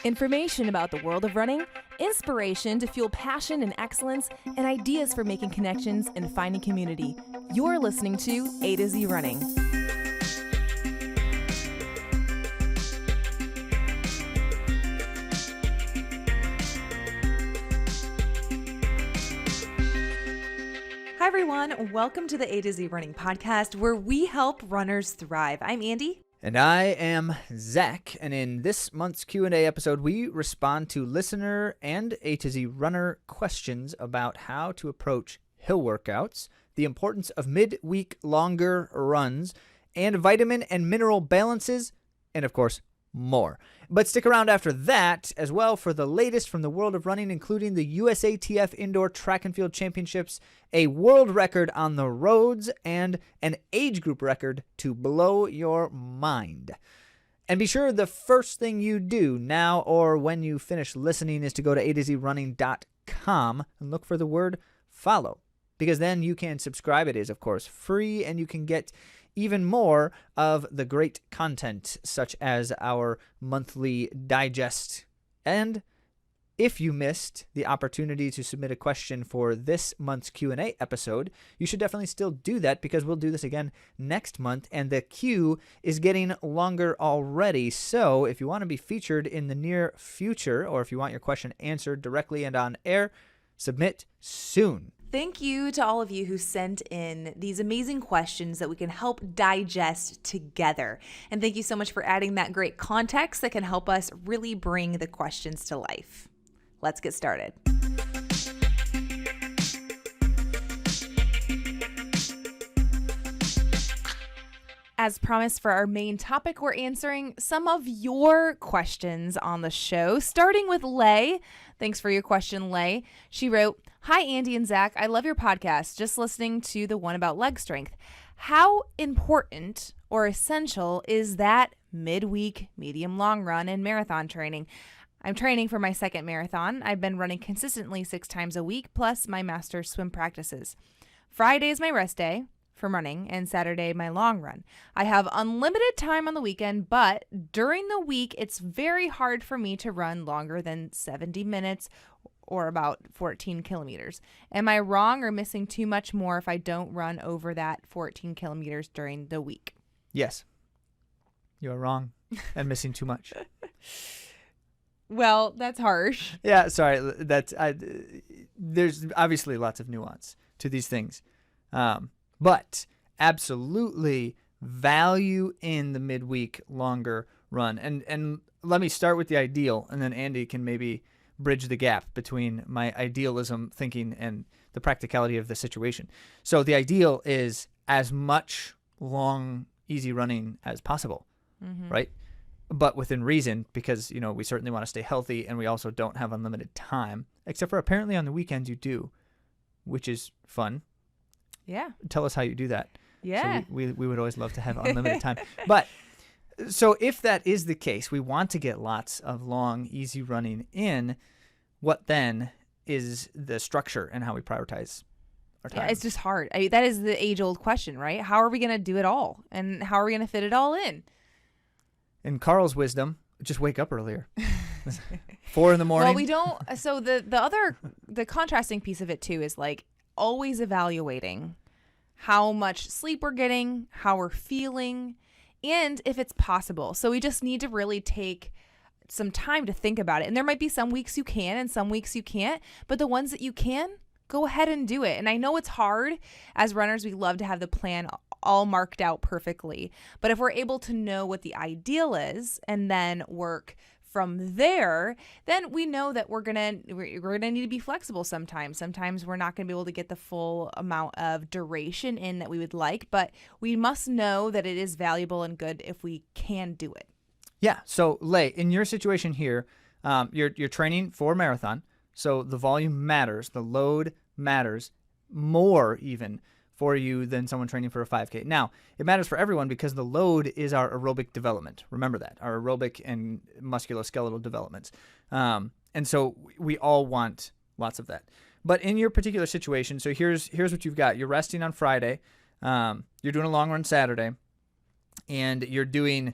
Information about the world of running, inspiration to fuel passion and excellence, and ideas for making connections and finding community. You're listening to AtoZrunning. Hi everyone, welcome to the AtoZrunning Podcast, where we help runners thrive. I'm Andy. And I am Zach, and in this month's Q&A episode, we respond to listener and AtoZrunner questions about how to approach hill workouts, the importance of mid-week longer runs, and vitamin and mineral balances, and of course, more. But stick around after that as well for the latest from the world of running, including the Usatf Indoor Track and Field Championships, a world record on the roads, and an age group record to blow your mind. And be sure the first thing you do now or when you finish listening is to go to AtoZrunning.com and look for the word follow, because then you can subscribe. It is, of course, free, and you can get even more of the great content, such as our monthly digest. And if you missed the opportunity to submit a question for this month's Q&A episode, you should definitely still do that, because we'll do this again next month, and the queue is getting longer already. So if you want to be featured in the near future, or if you want your question answered directly and on air, submit soon. Thank you to all of you who sent in these amazing questions that we can help digest together. And thank you so much for adding that great context that can help us really bring the questions to life. Let's get started. As promised, for our main topic, we're answering some of your questions on the show, starting with Lay. Thanks for your question, Lay. She wrote, "Hi, Andy and Zach. I love your podcast. Just listening to the one about leg strength. How important or essential is that midweek medium long run and marathon training? I'm training for my second marathon. I've been running consistently 6 times a week, plus my master's swim practices. Friday is my rest day from running, and Saturday my long run. I have unlimited time on the weekend, but during the week it's very hard for me to run longer than 70 minutes or about 14 kilometers. Am I wrong or missing too much more if I don't run over that 14 kilometers during the week?" Yes, you are wrong and missing too much. Well, that's harsh. Yeah, sorry. There's obviously lots of nuance to these things. But absolutely value in the midweek longer run. And let me start with the ideal, and then Andy can maybe bridge the gap between my idealism thinking and the practicality of the situation. So the ideal is as much long, easy running as possible, right? But within reason, because, you know, we certainly want to stay healthy, and we also don't have unlimited time, except for apparently on the weekends you do, which is fun. Yeah. Tell us how you do that. Yeah. So we would always love to have unlimited time. But so if that is the case, we want to get lots of long, easy running in. What then is the structure and how we prioritize our time? Yeah, it's just hard. That is the age-old question, right? How are we going to do it all? And how are we going to fit it all in? In Carl's wisdom, just wake up earlier. 4 a.m. Well, we don't. So the contrasting piece of it too is like always evaluating how much sleep we're getting, how we're feeling, and if it's possible. So we just need to really take some time to think about it. And there might be some weeks you can and some weeks you can't, but the ones that you can, go ahead and do it. And I know it's hard. As runners, we love to have the plan all marked out perfectly. But if we're able to know what the ideal is and then work from there, then we know that we're gonna need to be flexible sometimes. Sometimes we're not gonna be able to get the full amount of duration in that we would like, but we must know that it is valuable and good if we can do it. Yeah. So, Lay, in your situation here, you're training for a marathon, so the volume matters, the load matters more even for you than someone training for a 5K. Now, it matters for everyone because the load is our aerobic development. Remember that, our aerobic and musculoskeletal developments. And so we all want lots of that. But in your particular situation, so here's what you've got. You're resting on Friday. You're doing a long run Saturday. And you're doing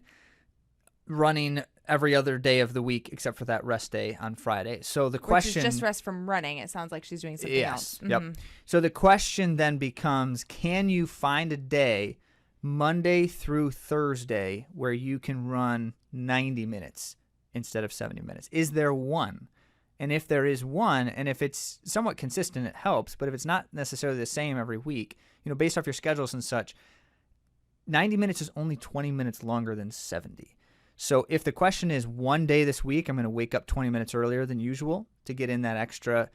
running every other day of the week except for that rest day on Friday. So the question... Which is just rest from running. It sounds like she's doing something else. Yes, yep. So the question then becomes, can you find a day, Monday through Thursday, where you can run 90 minutes instead of 70 minutes? Is there one? And if there is one, and if it's somewhat consistent, it helps. But if it's not necessarily the same every week, based off your schedules and such, 90 minutes is only 20 minutes longer than 70. So if the question is one day this week, I'm going to wake up 20 minutes earlier than usual to get in that extra,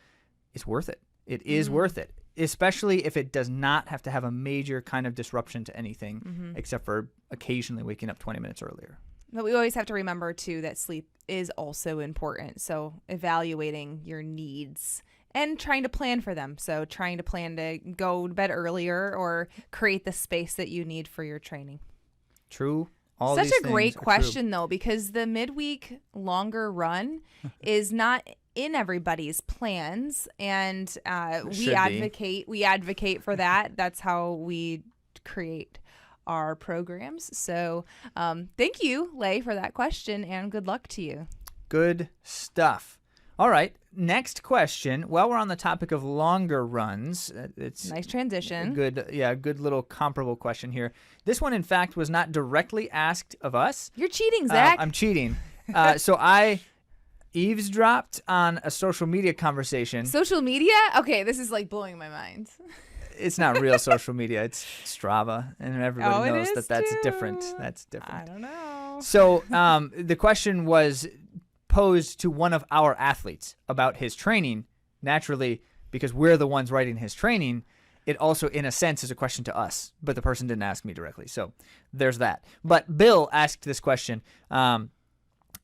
it's worth it. It is worth it, especially if it does not have to have a major kind of disruption to anything except for occasionally waking up 20 minutes earlier. But we always have to remember, too, that sleep is also important. So evaluating your needs and trying to plan for them. So trying to plan to go to bed earlier or create the space that you need for your training. True. Such a great question, though, because the midweek longer run is not in everybody's plans, and we advocate for that. That's how we create our programs. So thank you, Lay, for that question, and good luck to you. Good stuff. All right, next question. While we're on the topic of longer runs, it's nice transition. Good little comparable question here. This one, in fact, was not directly asked of us. You're cheating, Zach. I'm cheating. So I eavesdropped on a social media conversation. Social media? Okay, this is like blowing my mind. It's not real social media. It's Strava, and everybody knows that's too. different. That's different. I don't know. So the question was posed to one of our athletes about his training. Naturally, because we're the ones writing his training, it also, in a sense, is a question to us, but the person didn't ask me directly. So there's that. But Bill asked this question, and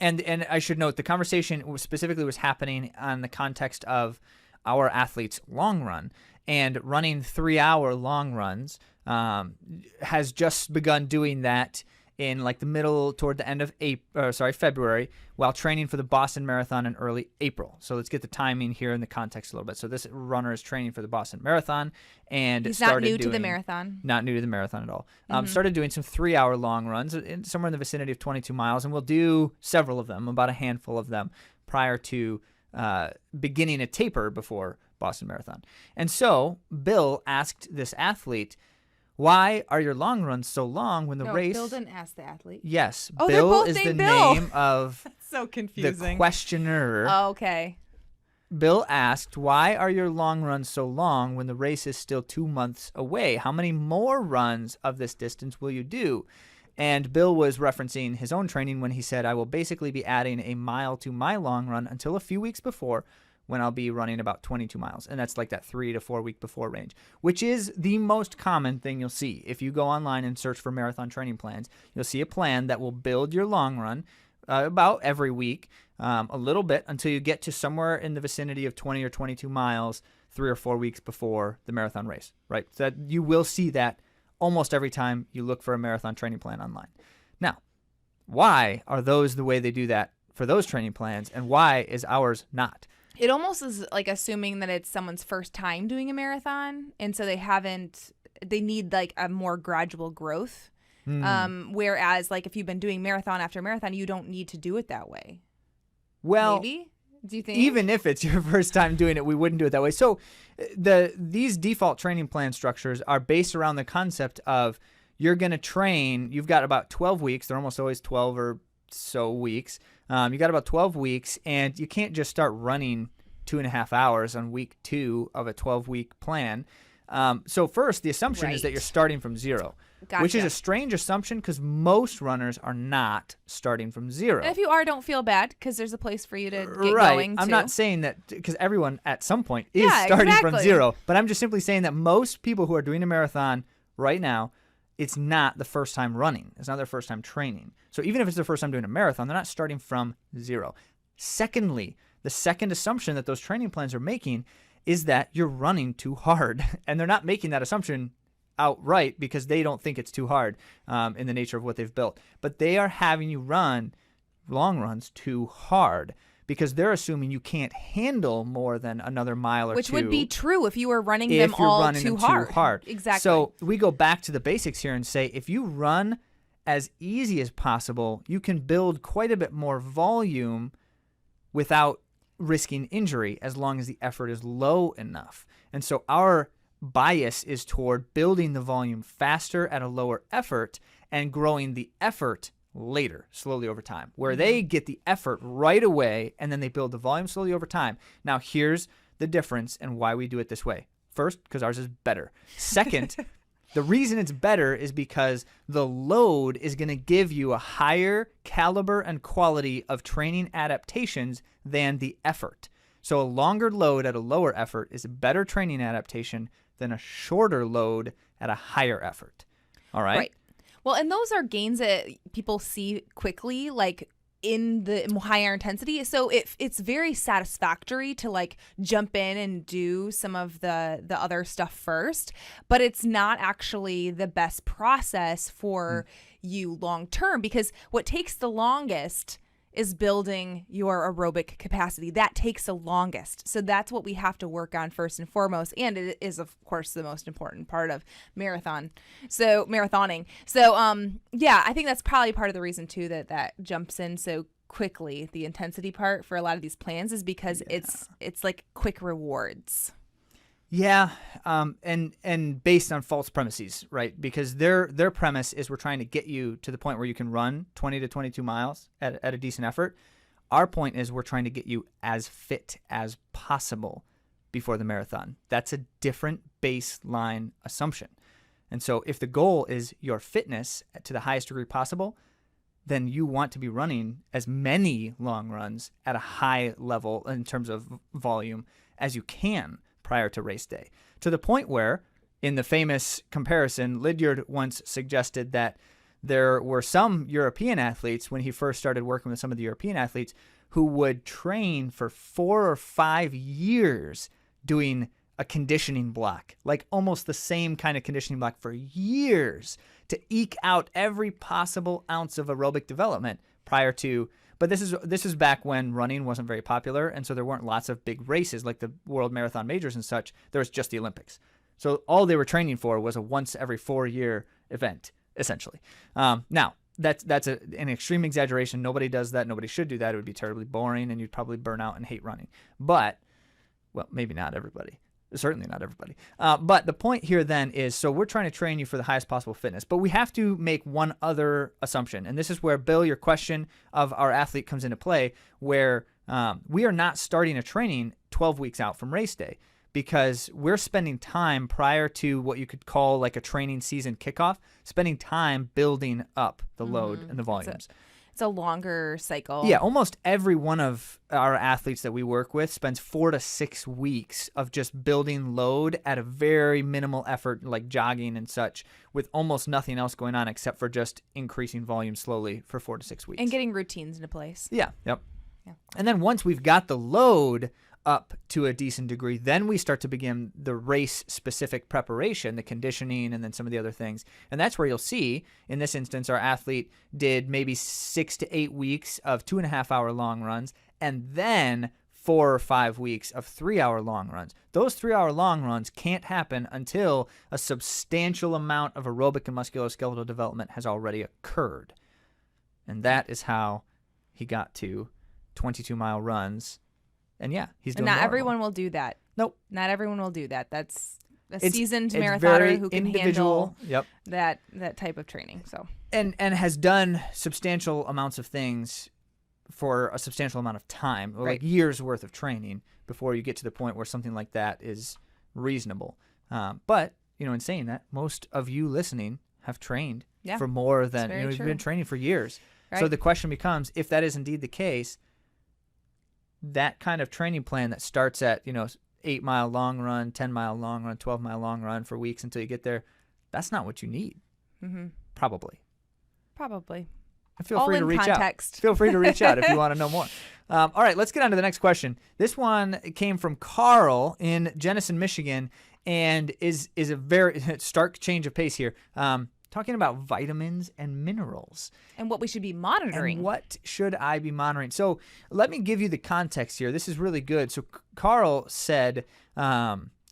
I should note the conversation specifically was happening on the context of our athletes' long run, and running 3-hour long runs has just begun doing that in like the middle toward the end of February, while training for the Boston Marathon in early April. So let's get the timing here in the context a little bit. So this runner is training for the Boston Marathon, and he's not new to the marathon. Not new to the marathon at all. Started doing some 3-hour long runs somewhere in the vicinity of 22 miles, and we'll do several of them, about a handful of them, prior to beginning a taper before Boston Marathon. And so Bill asked this athlete, why are your long runs so long when the race... Bill didn't ask the athlete. Yes. Oh, Bill is the name of That's so confusing. the questioner. Oh, okay. Bill asked, why are your long runs so long when the race is still 2 months away? How many more runs of this distance will you do? And Bill was referencing his own training when he said, I will basically be adding a mile to my long run until a few weeks before, when I'll be running about 22 miles. And that's like that 3 to 4 week before range, which is the most common thing you'll see. If you go online and search for marathon training plans, you'll see a plan that will build your long run about every week, a little bit, until you get to somewhere in the vicinity of 20 or 22 miles 3 or 4 weeks before the marathon race, right? So that you will see that almost every time you look for a marathon training plan online. Now, why are those the way they do that for those training plans, and why is ours not? It almost is like assuming that it's someone's first time doing a marathon, and so they need like a more gradual growth. Whereas like if you've been doing marathon after marathon, you don't need to do it that way. Well, maybe? Do you think? Even if it's your first time doing it, we wouldn't do it that way. So these default training plan structures are based around the concept of you're going to train. You've got about 12 weeks. They're almost always 12 or so weeks. You got about 12 weeks, and you can't just start running 2.5 hours on week 2 of a 12-week plan. So first, the assumption is that you're starting from zero, which is a strange assumption because most runners are not starting from zero. And if you are, don't feel bad because there's a place for you to get going to. I'm not saying that because everyone at some point is starting from zero, but I'm just simply saying that most people who are doing a marathon right now, it's not the first time running. It's not their first time training. So even if it's their first time doing a marathon, they're not starting from zero. Secondly, the second assumption that those training plans are making is that you're running too hard. And they're not making that assumption outright because they don't think it's too hard in the nature of what they've built. But they are having you run long runs too hard because they're assuming you can't handle more than another mile or Which two. would be true if you were running them all too hard. Exactly. So we go back to the basics here and say if you run as easy as possible, you can build quite a bit more volume without risking injury as long as the effort is low enough. And so our bias is toward building the volume faster at a lower effort and growing the effort later, slowly over time, where they get the effort right away and then they build the volume slowly over time. Now, here's the difference and why we do it this way. First, because ours is better. Second, the reason it's better is because the load is going to give you a higher caliber and quality of training adaptations than the effort. So a longer load at a lower effort is a better training adaptation than a shorter load at a higher effort. All right? Right. Well, and those are gains that people see quickly, like in the higher intensity. So it's very satisfactory to like jump in and do some of the other stuff first, but it's not actually the best process for you long term, because what takes the longest is building your aerobic capacity. That takes the longest. So that's what we have to work on first and foremost. And it is, of course, the most important part of marathoning. So yeah, I think that's probably part of the reason too that jumps in so quickly. The intensity part for a lot of these plans is because it's like quick rewards. Yeah, and based on false premises, right? Because their premise is we're trying to get you to the point where you can run 20 to 22 miles at a decent effort. Our point is we're trying to get you as fit as possible before the marathon. That's a different baseline assumption. And so if the goal is your fitness to the highest degree possible, then you want to be running as many long runs at a high level in terms of volume as you can prior to race day, to the point where, in the famous comparison, Lydiard once suggested that there were some European athletes, when he first started working with some of the European athletes, who would train for 4 or 5 years doing a conditioning block, like almost the same kind of conditioning block for years to eke out every possible ounce of aerobic development prior to. But this is back when running wasn't very popular, and so there weren't lots of big races like the World Marathon Majors and such. There was just the Olympics. So all they were training for was a once every 4-year event, essentially. Now, that's an extreme exaggeration. Nobody does that. Nobody should do that. It would be terribly boring, and you'd probably burn out and hate running. But, well, maybe not everybody. Certainly not everybody. But the point here then is, so we're trying to train you for the highest possible fitness, but we have to make one other assumption. And this is where, Bill, your question of our athlete comes into play, where we are not starting a training 12 weeks out from race day, because we're spending time prior to what you could call like a training season kickoff, spending time building up the load and the volumes. It's a longer cycle. Yeah, almost every one of our athletes that we work with spends 4 to 6 weeks of just building load at a very minimal effort, like jogging and such, with almost nothing else going on except for just increasing volume slowly for 4 to 6 weeks. And getting routines into place. Yeah, yep. Yeah. And then once we've got the load up to a decent degree, then we start to begin the race-specific preparation, the conditioning, and then some of the other things. And that's where you'll see, in this instance, our athlete did maybe 6 to 8 weeks of 2.5-hour long runs, and then 4 or 5 weeks of 3-hour long runs. Those 3-hour long runs can't happen until a substantial amount of aerobic and musculoskeletal development has already occurred. And that is how he got to 22-mile runs. And yeah, he's doing not everyone will do that. Nope. Not everyone will do that. That's a seasoned marathoner very who can individual. Handle that type of training. So and has done substantial amounts of things for a substantial amount of time, like years worth of training before you get to the point where something like that is reasonable. But in saying that, most of you listening have trained for more than you've been training for years. Right. So the question becomes, if that is indeed the case, that kind of training plan that starts at 8-mile long run, 10-mile long run, 12-mile long run for weeks until you get there, that's not what you need. Probably. And feel free to reach out. Feel free to reach out if you want to know more. All right, let's get on to the next question. This one came from Carl in Jenison, Michigan, and is a very stark change of pace here. Talking about vitamins and minerals. And what we should be monitoring. And what should I be monitoring? So let me give you the context here. This is really good. So Carl said,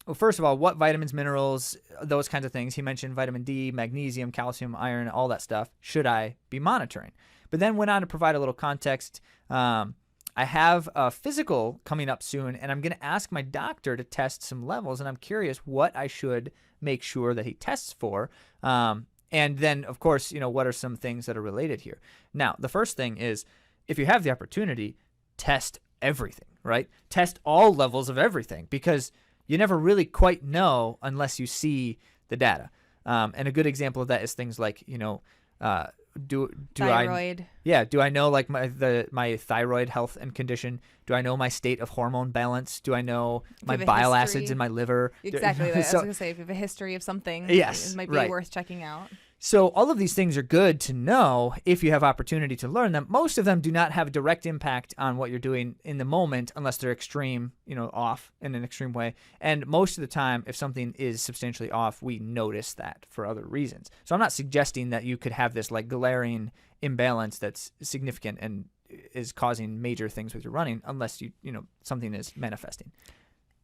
well, first of all, what vitamins, minerals, those kinds of things. He mentioned vitamin D, magnesium, calcium, iron, all that stuff. Should I be monitoring? But then went on to provide a little context. I have a physical coming up soon, and I'm going to ask my doctor to test some levels, and I'm curious what I should make sure that he tests for. And then, of course, what are some things that are related here? Now, the first thing is, if you have the opportunity, test everything, right? Test all levels of everything, because you never really quite know unless you see the data. And a good example of that is things like, do thyroid. Do I know like my thyroid health and condition? Do I know my state of hormone balance? Do I know my bile acids in my liver? Exactly. I was going to say, if you have a history of something, yes, it might be worth checking out. So all of these things are good to know if you have opportunity to learn them. Most of them do not have a direct impact on what you're doing in the moment unless they're extreme, off in an extreme way. And most of the time, if something is substantially off, we notice that for other reasons. So I'm not suggesting that you could have this like glaring imbalance that's significant and is causing major things with your running unless something is manifesting.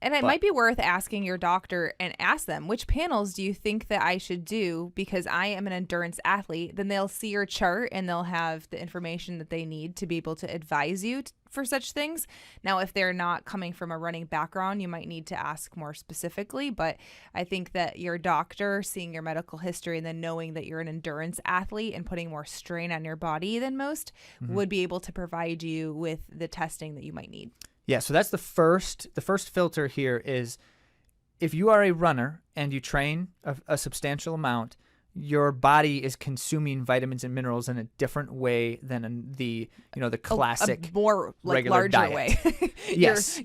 And it might be worth asking your doctor and ask them, which panels do you think that I should do? Because I am an endurance athlete. Then they'll see your chart and they'll have the information that they need to be able to advise you for such things. Now, if they're not coming from a running background, you might need to ask more specifically. But I think that your doctor, seeing your medical history and then knowing that you're an endurance athlete and putting more strain on your body than most, would be able to provide you with the testing that you might need. Yeah, so that's the first filter here is if you are a runner and you train a substantial amount, your body is consuming vitamins and minerals in a different way than the classic a more regular larger diet. way. Yes.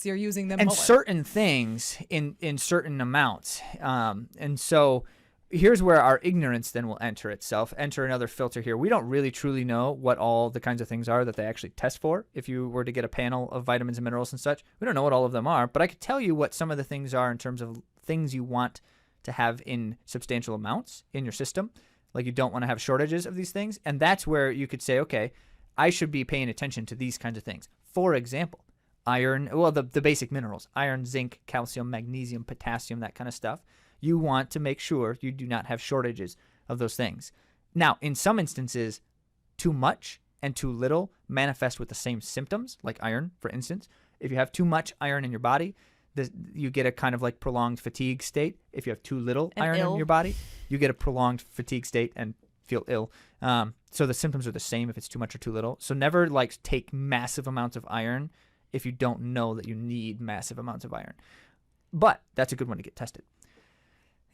You're using them and more. Certain things in certain amounts. And so here's where our ignorance then will enter another filter here. We don't really truly know what all the kinds of things are that they actually test for. If you were to get a panel of vitamins and minerals and such, we don't know what all of them are, but I could tell you what some of the things are in terms of things you want to have in substantial amounts in your system. Like you don't want to have shortages of these things. And that's where you could say, okay, I should be paying attention to these kinds of things. For example, iron, the basic minerals, iron, zinc, calcium, magnesium, potassium, that kind of stuff. You want to make sure you do not have shortages of those things. Now, in some instances, too much and too little manifest with the same symptoms, like iron, for instance. If you have too much iron in your body, you get a kind of like prolonged fatigue state. If you have too little iron in your body, you get a prolonged fatigue state and feel ill. So the symptoms are the same if it's too much or too little. So never like take massive amounts of iron if you don't know that you need massive amounts of iron. But that's a good one to get tested.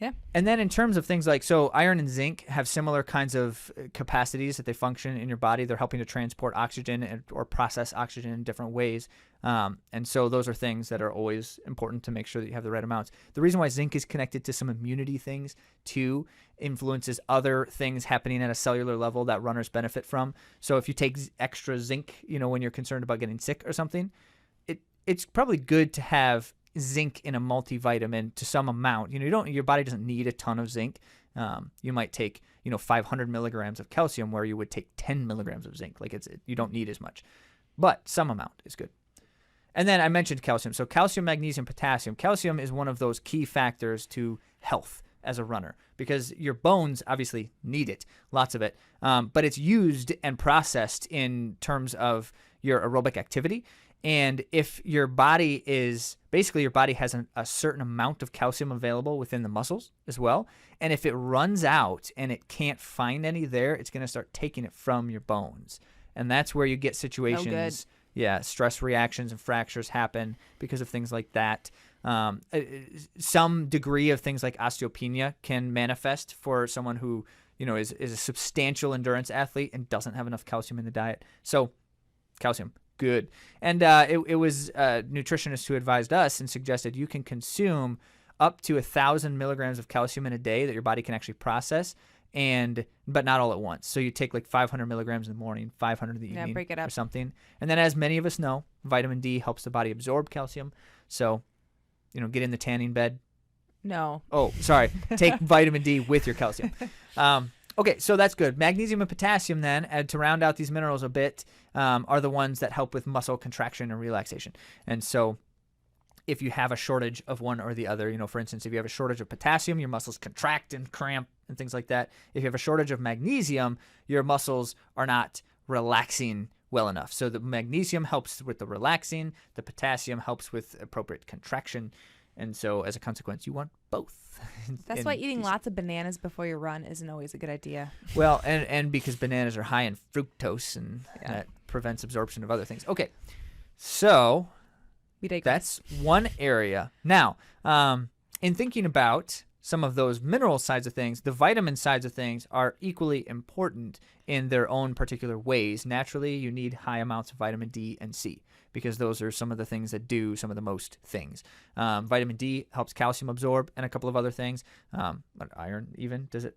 Yeah. And then in terms of things like, so iron and zinc have similar kinds of capacities that they function in your body. They're helping to transport oxygen or process oxygen in different ways. And so those are things that are always important to make sure that you have the right amounts. The reason why zinc is connected to some immunity things too influences other things happening at a cellular level that runners benefit from. So if you take extra zinc, when you're concerned about getting sick or something, it's probably good to have zinc in a multivitamin to some amount. Your body doesn't need a ton of zinc. You might take 500 milligrams of calcium where you would take 10 milligrams of zinc. Like you don't need as much, but some amount is good. And then I mentioned calcium. So calcium, magnesium, potassium. Calcium is one of those key factors to health as a runner because your bones obviously need it, lots of it, but it's used and processed in terms of your aerobic activity. And if your body has a certain amount of calcium available within the muscles as well. And if it runs out and it can't find any there, it's going to start taking it from your bones. And that's where you get situations, stress reactions and fractures happen because of things like that. Some degree of things like osteopenia can manifest for someone who, is a substantial endurance athlete and doesn't have enough calcium in the diet. So calcium. Good. And it was a nutritionist who advised us and suggested you can consume up to 1,000 milligrams of calcium in a day that your body can actually process, but not all at once. So you take like 500 milligrams in the morning, 500 in the evening, break it up or something. And then as many of us know, vitamin D helps the body absorb calcium. So, get in the tanning bed. No. Oh, sorry. Take vitamin D with your calcium. Okay, so that's good. Magnesium and potassium then, to round out these minerals a bit, are the ones that help with muscle contraction and relaxation. And so if you have a shortage of one or the other. You know, for instance, if you have a shortage of potassium, your muscles contract and cramp and things like that. If you have a shortage of magnesium, your muscles are not relaxing well enough. So the magnesium helps with the relaxing, the potassium helps with appropriate contraction, and so as a consequence, you want both. That's why eating lots of bananas before your run isn't always a good idea. Well, and because bananas are high in fructose, and that prevents absorption of other things. Okay, so that's one area. Now, in thinking about some of those mineral sides of things, the vitamin sides of things are equally important in their own particular ways. Naturally, you need high amounts of vitamin D and C because those are some of the things that do some of the most things. Vitamin D helps calcium absorb and a couple of other things. Iron even, does it,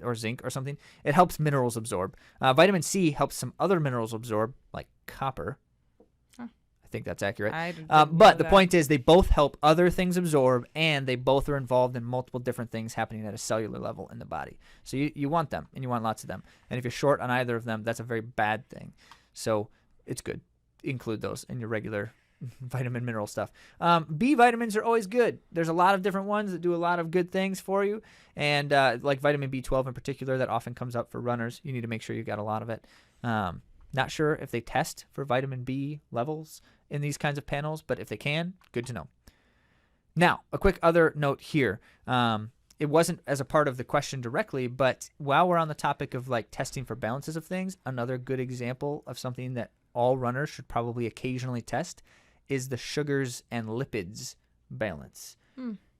or zinc or something. It helps minerals absorb. Vitamin C helps some other minerals absorb, like copper. I think that's accurate. But the point is they both help other things absorb, and they both are involved in multiple different things happening at a cellular level in the body. So you want them, and you want lots of them. And if you're short on either of them, that's a very bad thing. So it's good. Include those in your regular vitamin mineral stuff. B vitamins are always good. There's a lot of different ones that do a lot of good things for you. And like vitamin B12 in particular, that often comes up for runners. You need to make sure you got a lot of it. Not sure if they test for vitamin B levels in these kinds of panels, but if they can, good to know. Now, a quick other note here. It wasn't as a part of the question directly, but while we're on the topic of like testing for balances of things, another good example of something that all runners should probably occasionally test is the sugars and lipids balance.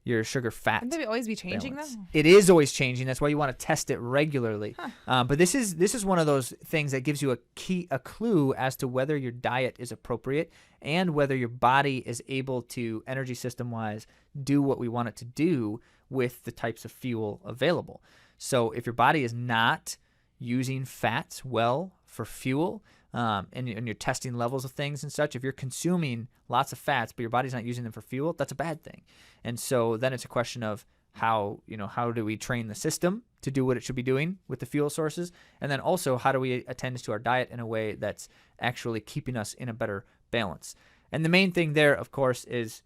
Your sugar fat. Wouldn't they always be changing balance. them? It is always changing. That's why you want to test it regularly. But this is one of those things that gives you a clue as to whether your diet is appropriate and whether your body is able to, energy system wise, do what we want it to do with the types of fuel available. So if your body is not using fats well for fuel, and you're testing levels of things and such, if you're consuming lots of fats but your body's not using them for fuel, that's a bad thing. And so then it's a question of how do we train the system to do what it should be doing with the fuel sources, and then also how do we attend to our diet in a way that's actually keeping us in a better balance. And the main thing there, of course, is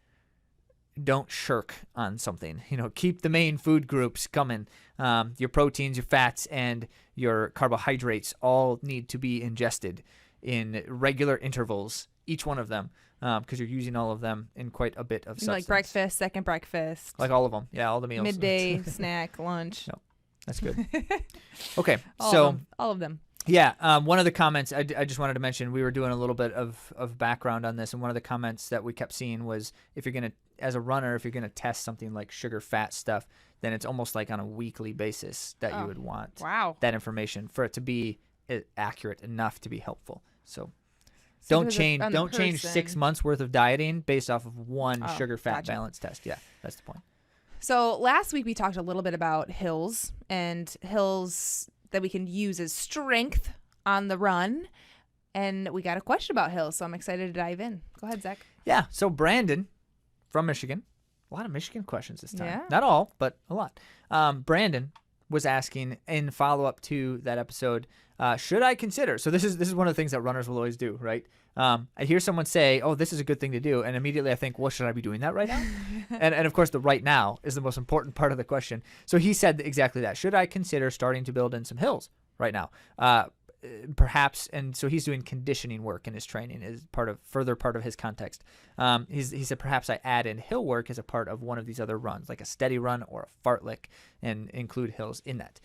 don't shirk on something. Keep the main food groups coming. Your proteins, your fats, and your carbohydrates all need to be ingested in regular intervals, each one of them, because you're using all of them in quite a bit of substance. Like breakfast, second breakfast. Like all of them. Yeah, all the meals. Midday, snack, lunch. No, that's good. Okay, all of them. Yeah, one of the comments I just wanted to mention, we were doing a little bit of background on this, and one of the comments that we kept seeing was as a runner, if you're going to test something like sugar fat stuff, then it's almost like on a weekly basis that you would want that information for it to be accurate enough to be helpful. So don't change 6 months worth of dieting based off of one sugar fat balance test. Yeah, that's the point. So last week we talked a little bit about hills and hills that we can use as strength on the run. And we got a question about hills, so I'm excited to dive in. Go ahead, Zach. Yeah, so Brandon from Michigan, a lot of Michigan questions this time. Yeah. Not all, but a lot. Brandon was asking in follow-up to that episode, should I consider? So this is one of the things that runners will always do, right? I hear someone say, oh, this is a good thing to do, and immediately I think, well, should I be doing that right now? and of course, the right now is the most important part of the question. So he said exactly that. Should I consider starting to build in some hills right now? Perhaps, and so he's doing conditioning work in his training is further part of his context. He said perhaps I add in hill work as a part of one of these other runs, like a steady run or a fartlek, and include hills in that.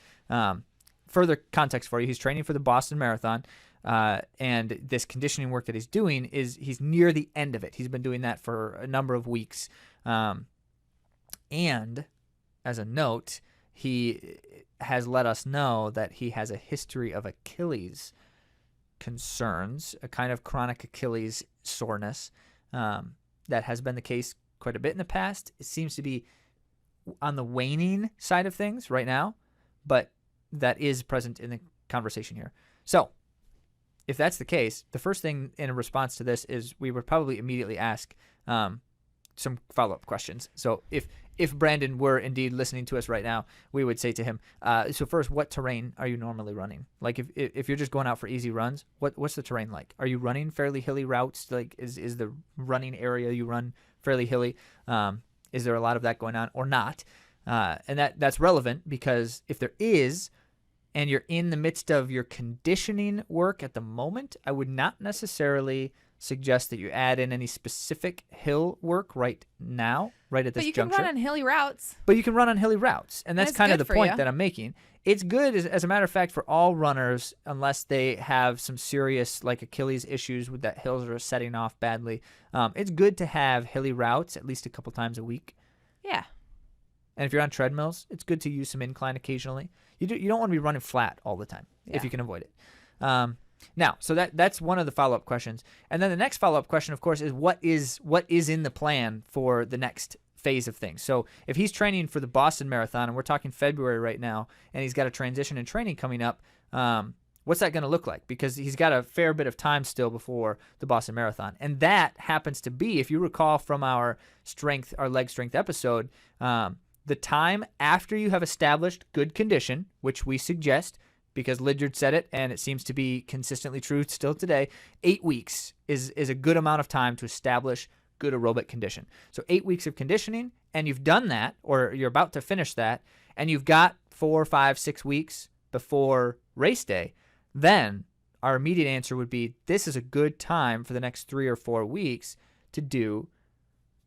Further context for you, he's training for the Boston Marathon, and this conditioning work that he's doing he's near the end of it. He's been doing that for a number of weeks, and as a note, he has let us know that he has a history of Achilles concerns, a kind of chronic Achilles soreness that has been the case quite a bit in the past. It seems to be on the waning side of things right now, but that is present in the conversation here. So if that's the case, the first thing in response to this is we would probably immediately ask some follow-up questions. So if if Brandon were indeed listening to us right now, we would say to him, so first, what terrain are you normally running? Like if you're just going out for easy runs, what's the terrain like? Are you running fairly hilly routes? Like is the running area you run fairly hilly? Is there a lot of that going on or not? And that's relevant because if there is, and you're in the midst of your conditioning work at the moment, I would not necessarily suggest that you add in any specific hill work right now, right at this juncture. But you can run on hilly routes. But you can run on hilly routes, and that's kind of the point that I'm making. It's good, as a matter of fact, for all runners, unless they have some serious like Achilles issues with that hills are setting off badly. It's good to have hilly routes at least a couple times a week. Yeah. And if you're on treadmills, it's good to use some incline occasionally. You don't want to be running flat all the time if you can avoid it. Now, so that's one of the follow-up questions. And then the next follow-up question, of course, is what is in the plan for the next phase of things. So if he's training for the Boston Marathon, and we're talking February right now, and he's got a transition in training coming up, what's that going to look like? Because he's got a fair bit of time still before the Boston Marathon. And that happens to be, if you recall from our leg strength episode, the time after you have established good condition, which we suggest because Lydiard said it, and it seems to be consistently true still today, 8 weeks is a good amount of time to establish good aerobic condition. So 8 weeks of conditioning, and you've done that, or you're about to finish that, and you've got 4, 5, 6 weeks before race day, then our immediate answer would be this is a good time for the next 3 or 4 weeks to do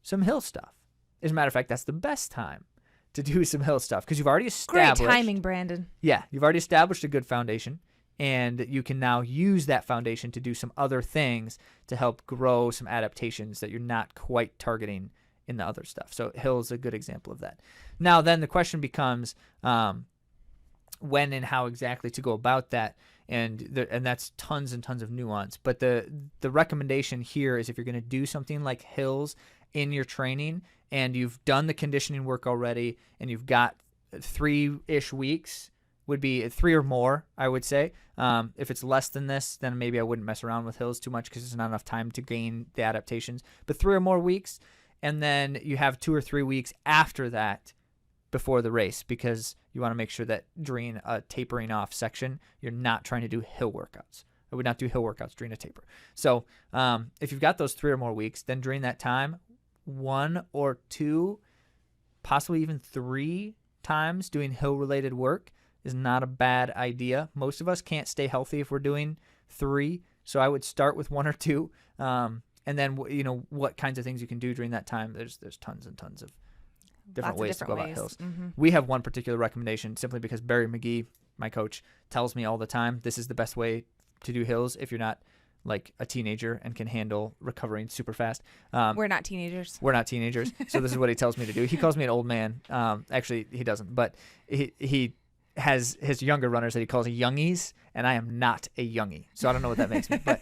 some hill stuff. As a matter of fact, that's the best time to do some hill stuff because you've already established. Great timing, Brandon. Yeah, you've already established a good foundation, and you can now use that foundation to do some other things to help grow some adaptations that you're not quite targeting in the other stuff. So hill is a good example of that. Now, then the question becomes when and how exactly to go about that, and that's tons and tons of nuance. But the recommendation here is if you're going to do something like hills in your training, and you've done the conditioning work already, and you've got 3-ish weeks, would be 3 or more, I would say. If it's less than this, then maybe I wouldn't mess around with hills too much because there's not enough time to gain the adaptations. But 3 or more weeks, and then you have 2 or 3 weeks after that before the race because you want to make sure that during a tapering off section, you're not trying to do hill workouts. I would not do hill workouts during a taper. So if you've got those 3 or more weeks, then during that time, 1 or 2, possibly even 3 times doing hill-related work is not a bad idea. Most of us can't stay healthy if we're doing 3, so I would start with 1 or 2, and then what kinds of things you can do during that time. There's tons and tons of different ways to go about hills. Mm-hmm. We have one particular recommendation simply because Barry McGee, my coach, tells me all the time this is the best way to do hills if you're not like a teenager and can handle recovering super fast. We're not teenagers. We're not teenagers. So this is what he tells me to do. He calls me an old man. Actually, he doesn't, but he has his younger runners that he calls youngies, and I am not a youngie. So I don't know what that makes me. But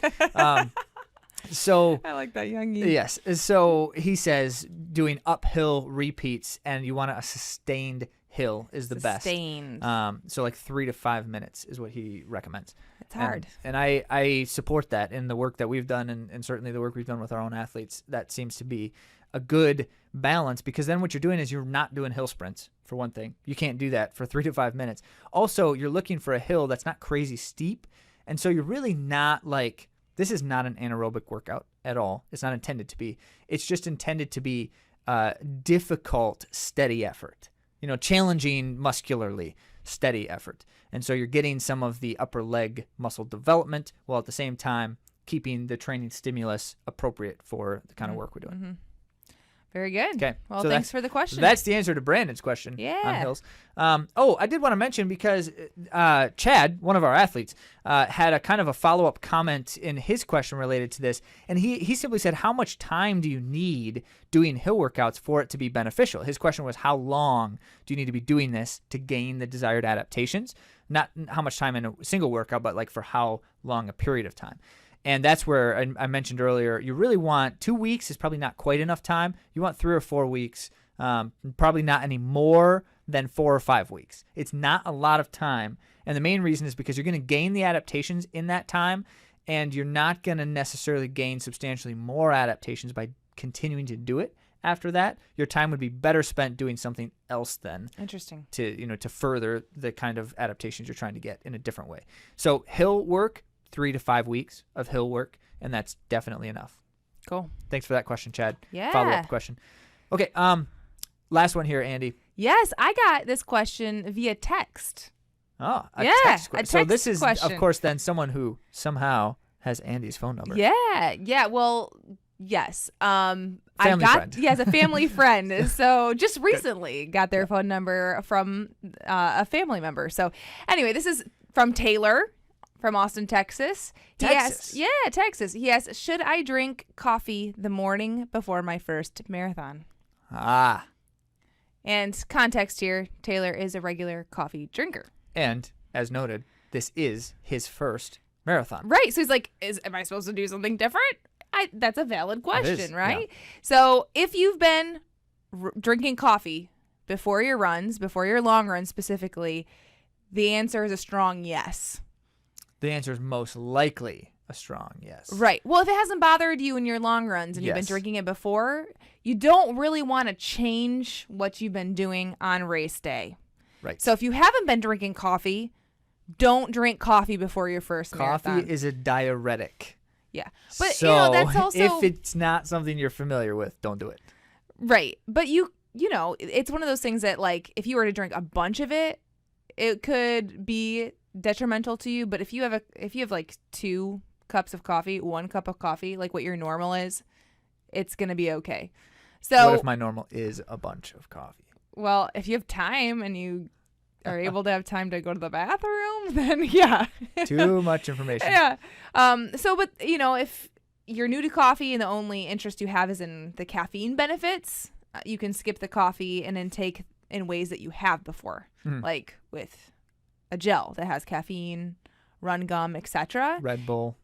so I like that youngie. Yes. So he says doing uphill repeats, and you want a sustained hill is the best. Sustained. So like 3 to 5 minutes is what he recommends. It's hard. And I support that in the work that we've done, and certainly the work we've done with our own athletes. That seems to be a good balance because then what you're doing is you're not doing hill sprints, for one thing. You can't do that for 3 to 5 minutes. Also, you're looking for a hill that's not crazy steep, and so you're really not like, this is not an anaerobic workout at all. It's not intended to be. It's just intended to be difficult, steady effort. Challenging muscularly, steady effort. And so you're getting some of the upper leg muscle development while at the same time keeping the training stimulus appropriate for the kind of work we're doing. Mm-hmm. Very good. Okay. Well, so thanks for the question. That's the answer to Brandon's question on hills. I did want to mention because Chad, one of our athletes, had a kind of a follow-up comment in his question related to this. And he simply said, how much time do you need doing hill workouts for it to be beneficial? His question was, how long do you need to be doing this to gain the desired adaptations? Not how much time in a single workout, but like for how long a period of time. And that's where I mentioned earlier, you really want 2 weeks is probably not quite enough time. You want 3 or 4 weeks, probably not any more than 4 or 5 weeks. It's not a lot of time. And the main reason is because you're going to gain the adaptations in that time, and you're not going to necessarily gain substantially more adaptations by continuing to do it after that, your time would be better spent doing something else then. Interesting. To further the kind of adaptations you're trying to get in a different way. So hill work, 3 to 5 weeks of hill work, and that's definitely enough. Cool. Thanks for that question, Chad. Yeah. Follow-up question. Okay, last one here, Andy. Yes, I got this question via text. Oh, text question. So this is, question. of course, then someone who somehow has Andy's phone number. Yeah. Well, yes. Family friend. Yes, a family friend. So just recently got their phone number from a family member. So anyway, this is from Taylor from Austin, Texas. Texas. Texas. He asks, should I drink coffee the morning before my first marathon? Ah. And context here, Taylor is a regular coffee drinker. And as noted, this is his first marathon. Right. So he's like, am I supposed to do something different? That's a valid question, right? Yeah. So if you've been drinking coffee before your runs, before your long runs specifically, the answer is a strong yes. The answer is most likely a strong yes. Right. Well, if it hasn't bothered you in your long runs and you've been drinking it before, you don't really want to change what you've been doing on race day. Right. So if you haven't been drinking coffee, don't drink coffee before your first marathon. Coffee is a diuretic. Yeah. But so that's also, if it's not something you're familiar with, don't do it. Right. But you know, it's one of those things that, like, if you were to drink a bunch of it, it could be detrimental to you. But if you have like 2 cups of coffee, 1 cup of coffee, like what your normal is, it's going to be okay. So what if my normal is a bunch of coffee? Well, if you have time and you are able to have time to go to the bathroom, then yeah. Too much information. Yeah. But if you're new to coffee and the only interest you have is in the caffeine benefits, you can skip the coffee and intake in ways that you have before, like with a gel that has caffeine, run gum, etc. Red Bull,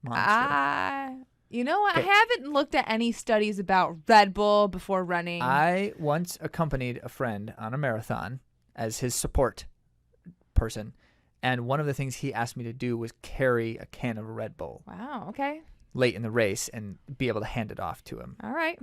Monster. You know what? Okay. I haven't looked at any studies about Red Bull before running. I once accompanied a friend on a marathon as his support person, and one of the things he asked me to do was carry a can of Red Bull. Wow, okay. Late in the race and be able to hand it off to him. All right.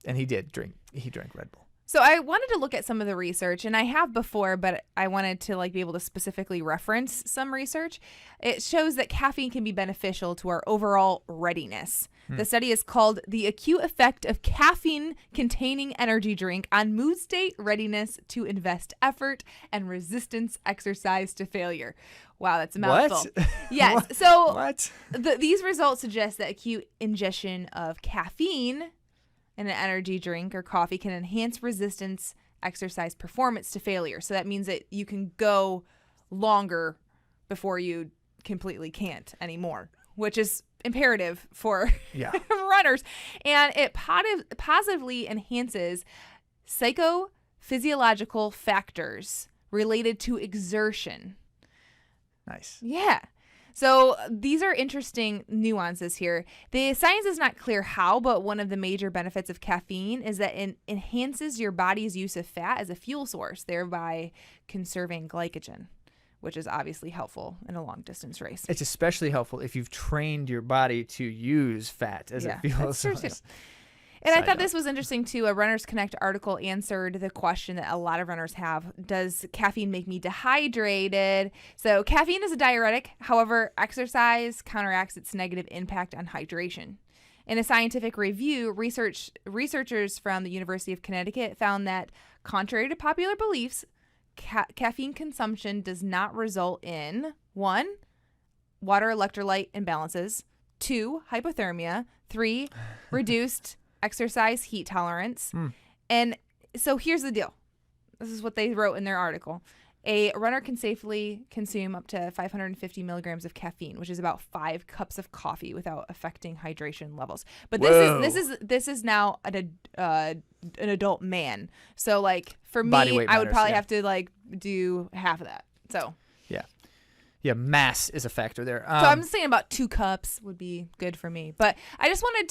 And he drank Red Bull. So I wanted to look at some of the research, and I have before, but I wanted to be able to specifically reference some research. It shows that caffeine can be beneficial to our overall readiness. The study is called The Acute Effect of Caffeine-Containing Energy Drink on Mood State, Readiness to Invest Effort, and Resistance Exercise to Failure. Wow, that's a mouthful. What? Yes. What? So What? These results suggest that acute ingestion of caffeine in an energy drink or coffee can enhance resistance exercise performance to failure. So that means that you can go longer before you completely can't anymore, which is imperative for runners. And it positively enhances psychophysiological factors related to exertion. Nice. Yeah. So these are interesting nuances here. The science is not clear how, but one of the major benefits of caffeine is that it enhances your body's use of fat as a fuel source, thereby conserving glycogen, which is obviously helpful in a long-distance race. It's especially helpful if you've trained your body to use fat as a fuel source. And I thought this was interesting, too. A Runners Connect article answered the question that a lot of runners have. Does caffeine make me dehydrated? So caffeine is a diuretic. However, exercise counteracts its negative impact on hydration. In a scientific review, researchers from the University of Connecticut found that, contrary to popular beliefs, caffeine consumption does not result in 1, water electrolyte imbalances, 2, hypothermia, 3, reduced exercise heat tolerance. And so here's the deal. This is what they wrote in their article. A runner can safely consume up to 550 milligrams of caffeine, which is about 5 cups of coffee, without affecting hydration levels. But this is now an adult man. So for me, I would probably have to do half of that. So yeah, mass is a factor there. So I'm saying about 2 cups would be good for me. But I just wanted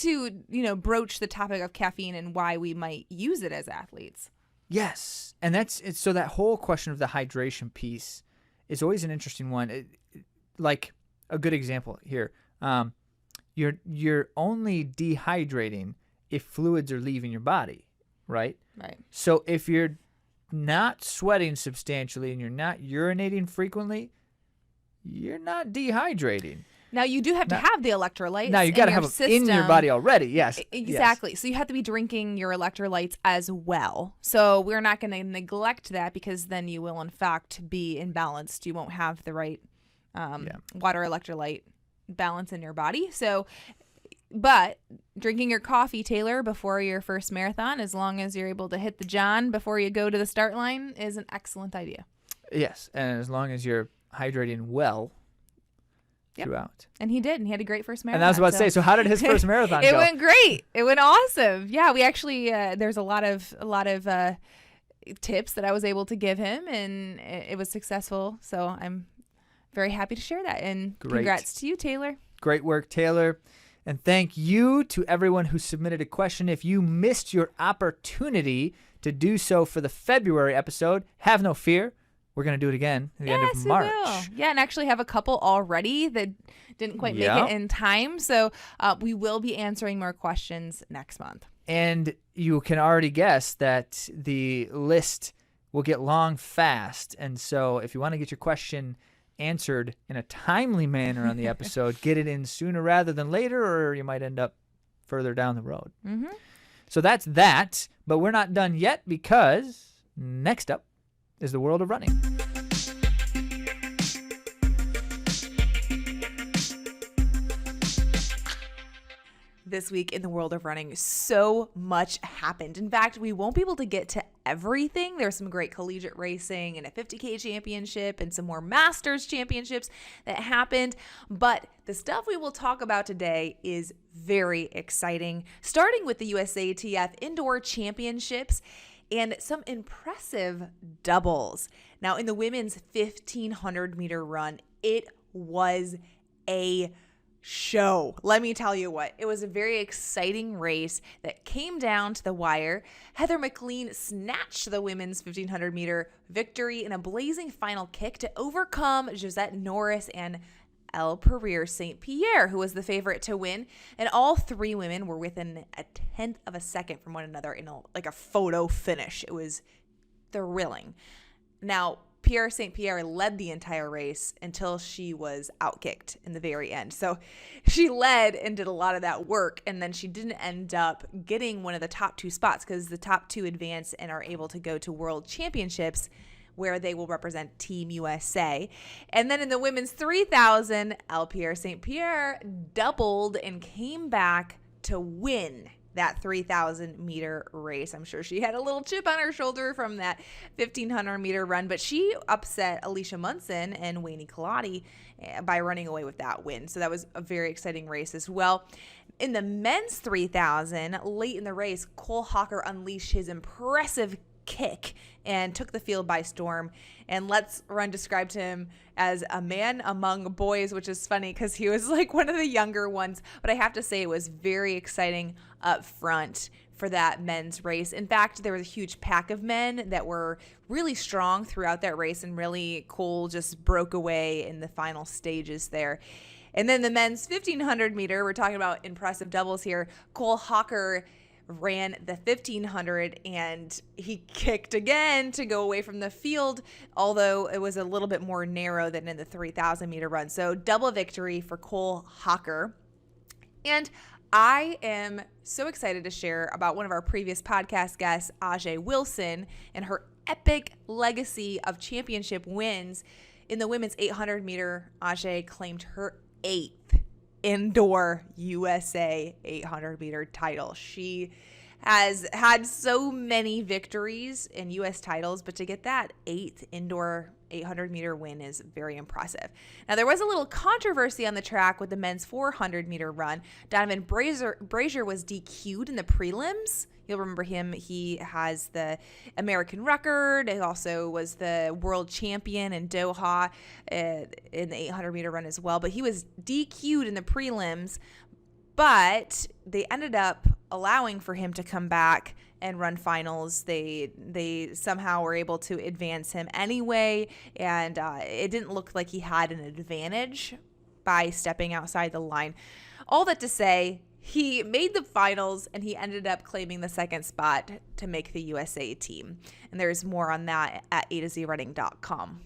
to, broach the topic of caffeine and why we might use it as athletes. Yes. And so that whole question of the hydration piece is always an interesting one. Like a good example here. You're only dehydrating if fluids are leaving your body, right? Right. So if you're not sweating substantially and you're not urinating frequently, you're not dehydrating. Now, you do have to have the electrolytes. Now, you got to have them in your body already. Yes. Exactly. Yes. So you have to be drinking your electrolytes as well. So we're not going to neglect that, because then you will, in fact, be imbalanced. You won't have the right water electrolyte balance in your body. So, but drinking your coffee, Taylor, before your first marathon, as long as you're able to hit the John before you go to the start line, is an excellent idea. Yes. And as long as you're hydrating well. Yep. Throughout. And he did. And he had a great first marathon. And I was about to say, so how did his first marathon go? It went great. It went awesome. Yeah, we actually, there's a lot of tips that I was able to give him, and it was successful. So I'm very happy to share that. And congrats to you, Taylor. Great work, Taylor. And thank you to everyone who submitted a question. If you missed your opportunity to do so for the February episode, have no fear. We're going to do it again at the end of March. We will. Yeah, and actually have a couple already that didn't quite make it in time. So we will be answering more questions next month. And you can already guess that the list will get long fast. And so if you want to get your question answered in a timely manner on the episode, get it in sooner rather than later, or you might end up further down the road. Mm-hmm. So that's that. But we're not done yet, because next up is the world of running. This week in the world of running, so much happened. In fact, we won't be able to get to everything. There's some great collegiate racing and a 50K championship and some more Masters championships that happened. But the stuff we will talk about today is very exciting, starting with the Usatf Indoor Championships and some impressive doubles. Now, in the women's 1,500 meter run, it was a show. Let me tell you what, it was a very exciting race that came down to the wire. Heather McLean snatched the women's 1,500 meter victory in a blazing final kick to overcome Josette Norris and El Pereire St. Pierre, who was the favorite to win. And all three women were within a tenth of a second from one another in a photo finish. It was thrilling. Now, Pierre St. Pierre led the entire race until she was outkicked in the very end. So she led and did a lot of that work, and then she didn't end up getting one of the top two spots, because the top two advance and are able to go to World Championships, where they will represent Team USA. And then in the women's 3,000, El Pierre St. Pierre doubled and came back to win that 3,000 meter race. I'm sure she had a little chip on her shoulder from that 1,500 meter run, but she upset Alicia Munson and Wayne Colati by running away with that win. So that was a very exciting race as well. In the men's 3,000, late in the race, Cole Hawker unleashed his impressive kick and took the field by storm. And Let's Run described him as a man among boys, which is funny because he was like one of the younger ones. But I have to say, it was very exciting up front for that men's race. In fact, there was a huge pack of men that were really strong throughout that race, and really Cole just broke away in the final stages there. And then the men's 1,500 meter, we're talking about impressive doubles here. Cole Hawker ran the 1,500 and he kicked again to go away from the field, although it was a little bit more narrow than in the 3,000 meter run. So double victory for Cole Hawker. And I am so excited to share about one of our previous podcast guests, Ajay Wilson, and her epic legacy of championship wins. In the women's 800 meter, Ajay claimed her 8th indoor USA 800 meter title. She has had so many victories in U.S. titles, but to get that 8th indoor 800 meter win is very impressive. Now, there was a little controversy on the track with the men's 400 meter run. Donovan Brazier was DQ'd in the prelims. You'll remember him. He has the American record. He also was the world champion in Doha in the 800 meter run as well. But he was DQ'd in the prelims, but they ended up allowing for him to come back and run finals. They somehow were able to advance him anyway, and it didn't look like he had an advantage by stepping outside the line. All that to say, He made the finals, and he ended up claiming the second spot to make the USA team. And there's more on that at AtoZrunning.com.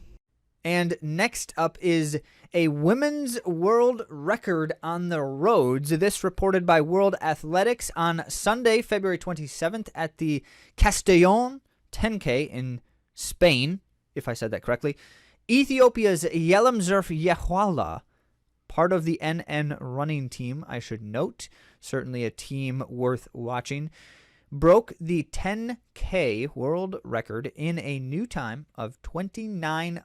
And next up is a women's world record on the roads. This reported by World Athletics on Sunday, February 27th at the Castellón 10K in Spain, if I said that correctly. Ethiopia's Yelemzerf Yehwala, part of the NN running team, I should note, certainly a team worth watching, broke the 10K world record in a new time of 29:14.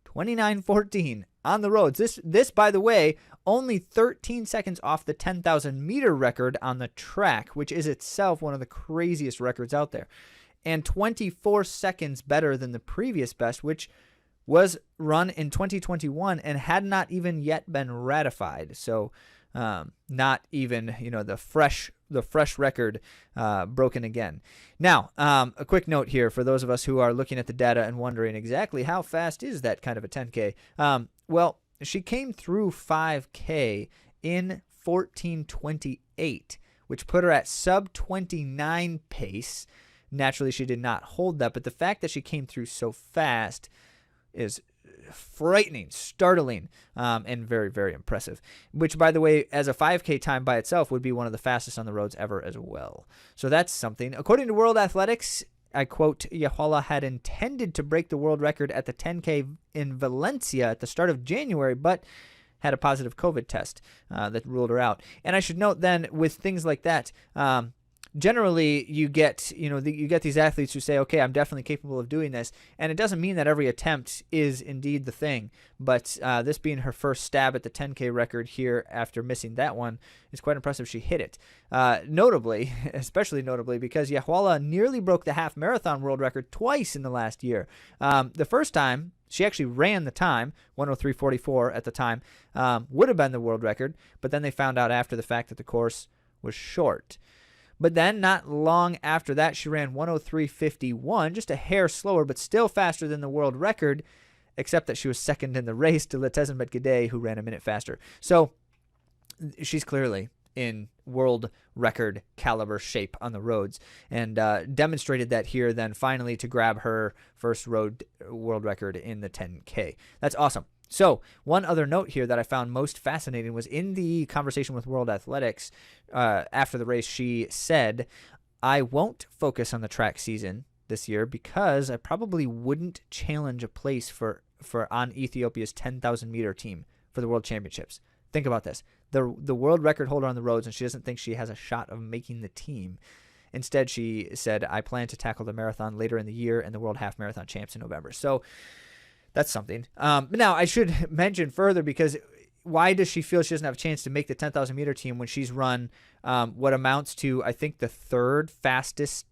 29:14 on the roads. This, by the way, only 13 seconds off the 10,000 meter record on the track, which is itself one of the craziest records out there, and 24 seconds better than the previous best, which was run in 2021 and had not even yet been ratified. So not even, the fresh record broken again. Now, a quick note here for those of us who are looking at the data and wondering exactly how fast is that kind of a 10K. Well, she came through 5K in 14:28, which put her at sub 29 pace. Naturally, she did not hold that, but the fact that she came through so fast is frightening, startling, and very, very impressive, which, by the way, as a 5K time by itself would be one of the fastest on the roads ever as well. So that's something. According to World Athletics, I quote, Yehwala had intended to break the world record at the 10K in Valencia at the start of January, but had a positive COVID test that ruled her out. And I should note then, with things like that, generally you get these athletes who say, okay, I'm definitely capable of doing this, and it doesn't mean that every attempt is indeed the thing, but this being her first stab at the 10K record here after missing that one is quite impressive. She hit it, especially notably because Yehwala nearly broke the half marathon world record twice in the last year. The first time she actually ran the time, 1:03:44 at the time, would have been the world record, but then they found out after the fact that the course was short. But then, not long after that, she ran 1:03:51, just a hair slower, but still faster than the world record, except that she was second in the race to Letesenbet Gidey, who ran a minute faster. So she's clearly in world record caliber shape on the roads, and demonstrated that here then finally to grab her first road world record in the 10K. That's awesome. So one other note here that I found most fascinating was in the conversation with World Athletics after the race, she said, I won't focus on the track season this year because I probably wouldn't challenge a place for on Ethiopia's 10,000 meter team for the World Championships. Think about this. The world record holder on the roads, and she doesn't think she has a shot of making the team. Instead, she said, I plan to tackle the marathon later in the year and the World Half Marathon Champs in November. So that's something. Now, I should mention further, because why does she feel she doesn't have a chance to make the 10,000 meter team when she's run what amounts to, I think, the third fastest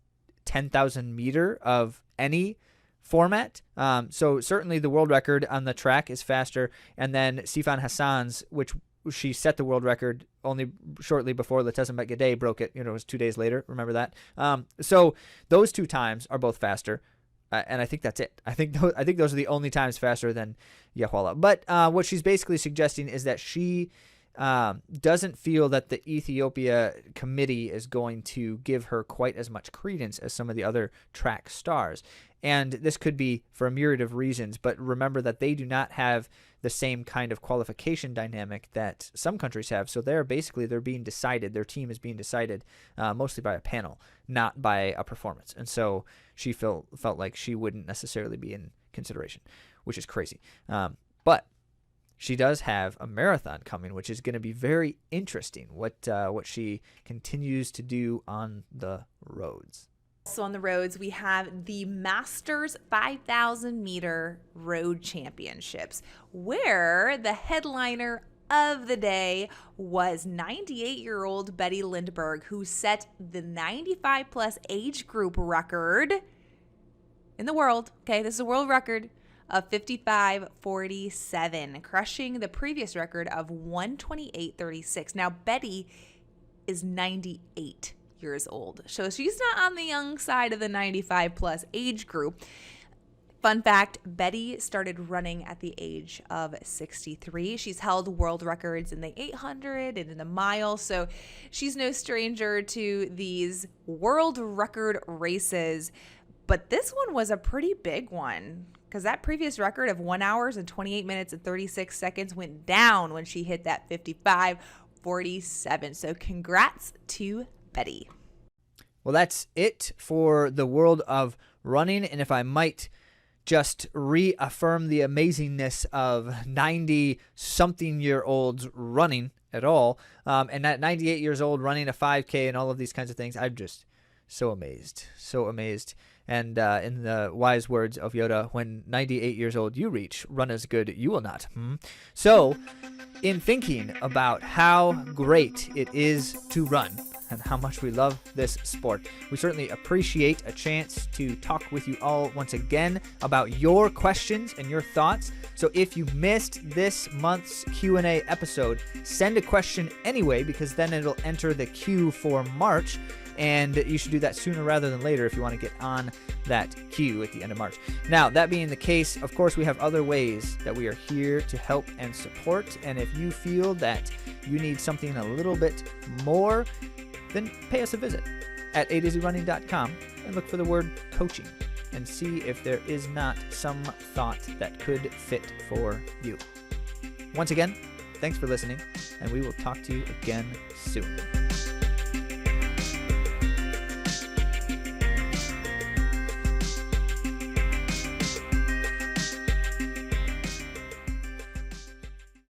10,000 meter of any format? So certainly the world record on the track is faster. And then Sifan Hassan's, which she set the world record only shortly before Letesenbet Gidey broke it. It was 2 days later. Remember that? So those two times are both faster. And I think that's it. I think those are the only times faster than Yehwala. But what she's basically suggesting is that she doesn't feel that the Ethiopia committee is going to give her quite as much credence as some of the other track stars. And this could be for a myriad of reasons, but remember that they do not have the same kind of qualification dynamic that some countries have. So they're being decided. Their team is being decided mostly by a panel, not by a performance. And so she felt like she wouldn't necessarily be in consideration, which is crazy. But she does have a marathon coming, which is going to be very interesting, what she continues to do on the roads. So on the roads, we have the Masters 5,000 meter road championships, where the headliner of the day was 98-year-old Betty Lindbergh, who set the 95 plus age group record in the world. Okay, this is a world record of 55:47, crushing the previous record of 128:36. Now, Betty is 98 years old, so she's not on the young side of the 95 plus age group. Fun fact, Betty started running at the age of 63. She's held world records in the 800 and in the mile, so she's no stranger to these world record races. But this one was a pretty big one because that previous record of 1 hour and 28 minutes and 36 seconds went down when she hit that 55:47. So congrats to Betty. Well, that's it for the world of running. And if I might just reaffirm the amazingness of 90-something-year-olds running at all, and at 98 years old running a 5K and all of these kinds of things, I'm just so amazed. And in the wise words of Yoda, when 98 years old you reach, run as good you will not. So, in thinking about how great it is to run and how much we love this sport, we certainly appreciate a chance to talk with you all once again about your questions and your thoughts. So if you missed this month's Q&A episode, send a question anyway, because then it'll enter the queue for March. And you should do that sooner rather than later if you want to get on that queue at the end of March. Now, that being the case, of course, we have other ways that we are here to help and support. And if you feel that you need something a little bit more, then pay us a visit at AtoZrunning.com and look for the word coaching and see if there is not some thought that could fit for you. Once again, thanks for listening, and we will talk to you again soon.